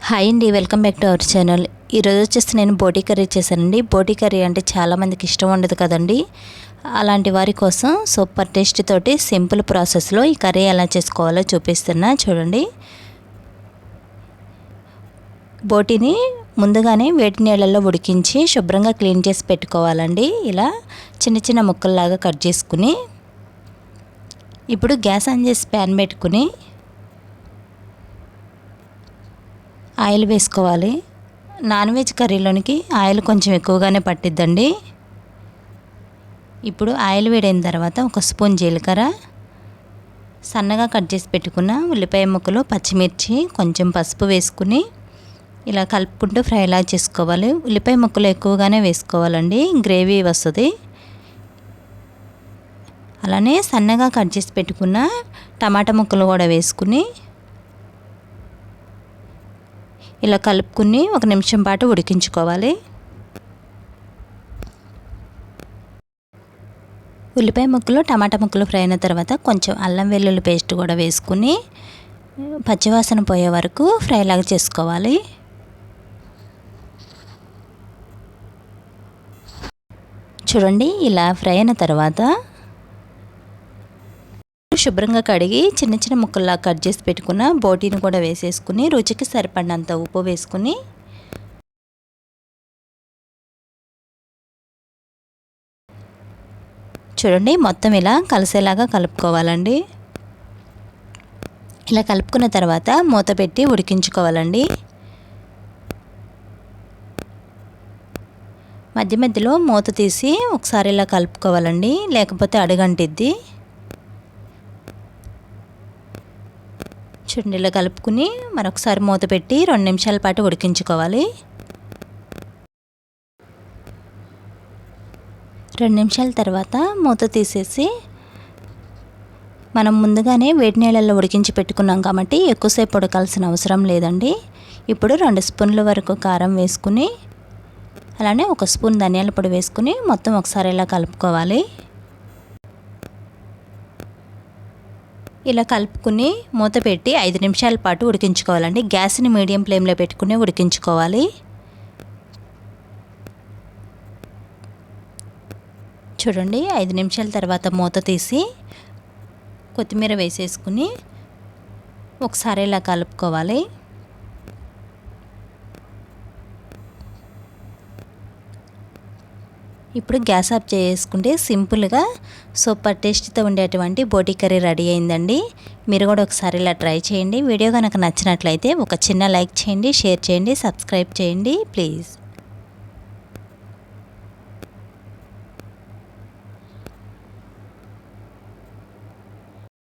Hi అండి, welcome back to our channel. ఈరోజు వచ్చేసి నేను బోటీ కర్రీ చేశానండి. బోటీ కర్రీ అంటే చాలామందికి ఇష్టం ఉండదు కదండి. అలాంటి వారి కోసం సూపర్ టేస్ట్ తోటి సింపుల్ ప్రాసెస్లో ఈ కర్రీ ఎలా చేసుకోవాలో చూపిస్తున్నా చూడండి. బోటీని ముందుగానే వేడి నీళ్ళల్లో ఉడికించి శుభ్రంగా క్లీన్ చేసి పెట్టుకోవాలండి. ఇలా చిన్న చిన్న ముక్కల్లాగా కట్ చేసుకుని ఇప్పుడు గ్యాస్ ఆన్ చేసి ప్యాన్ పెట్టుకుని ఆయిల్ వేసుకోవాలి. నాన్ వెజ్ కర్రీలోనికి ఆయిల్ కొంచెం ఎక్కువగానే పట్టిద్దండి. ఇప్పుడు ఆయిల్ వేడైన తర్వాత ఒక స్పూన్ జీలకర్ర, సన్నగా కట్ చేసి పెట్టుకున్న ఉల్లిపాయ ముక్కలు, పచ్చిమిర్చి, కొంచెం పసుపు వేసుకుని ఇలా కలుపుకుంటూ ఫ్రైలా చేసుకోవాలి. ఉల్లిపాయ ముక్కలు ఎక్కువగానే వేసుకోవాలండి, గ్రేవీ వస్తుంది. అలానే సన్నగా కట్ చేసి పెట్టుకున్న టమాటా ముక్కలు కూడా వేసుకుని ఇలా కలుపుకుని 1 నిమిషం పాటు ఉడికించుకోవాలి. ఉల్లిపాయ ముక్కలు, టమాటా ముక్కలు ఫ్రై అయిన తర్వాత కొంచెం అల్లం వెల్లుల్లి పేస్ట్ కూడా వేసుకుని పచ్చివాసన పోయే వరకు ఫ్రైలాగా చేసుకోవాలి. చూడండి, ఇలా ఫ్రై అయిన తర్వాత శుభ్రంగా కడిగి చిన్న చిన్న ముక్కల్లా కట్ చేసి పెట్టుకున్న బోటీని కూడా వేసేసుకుని రుచికి సరిపడినంత ఉప్పు వేసుకుని చూడండి మొత్తం ఇలా కలిసేలాగా కలుపుకోవాలండి. ఇలా కలుపుకున్న తర్వాత మూత పెట్టి ఉడికించుకోవాలండి. మధ్య మధ్యలో మూత తీసి ఒకసారి ఇలా కలుపుకోవాలండి, లేకపోతే అడుగంటిద్ది. చూడండి, ఇలా కలుపుకుని మరొకసారి మూత పెట్టి 2 నిమిషాల పాటు ఉడికించుకోవాలి. 2 నిమిషాల తర్వాత మూత తీసేసి మనం ముందుగానే వేడి నీళ్ళల్లో ఉడికించి పెట్టుకున్నాం కాబట్టి ఎక్కువసేపు ఉడకాల్సిన అవసరం లేదండి. ఇప్పుడు 2 స్పూన్ల వరకు కారం వేసుకుని అలానే 1 స్పూన్ ధనియాల పొడి వేసుకుని మొత్తం ఒకసారి ఇలా కలుపుకోవాలి. ఇలా కలుపుకుని మూత పెట్టి 5 నిమిషాల పాటు ఉడికించుకోవాలండి. గ్యాస్ని మీడియం ఫ్లేమ్లో పెట్టుకుని ఉడికించుకోవాలి. చూడండి, 5 నిమిషాల తర్వాత మూత తీసి కొత్తిమీర వేసేసుకుని ఒకసారి ఇలా కలుపుకోవాలి. ఇప్పుడు గ్యాస్ ఆఫ్ చేసుకుంటే సింపుల్గా సూపర్ టేస్ట్తో ఉండేటువంటి బోటీ కర్రీ రెడీ అయిందండి. మీరు కూడా ఒకసారి ఇలా ట్రై చేయండి. వీడియో కనుక నచ్చినట్లయితే ఒక చిన్న లైక్ చేయండి, షేర్ చేయండి, సబ్స్క్రైబ్ చేయండి ప్లీజ్.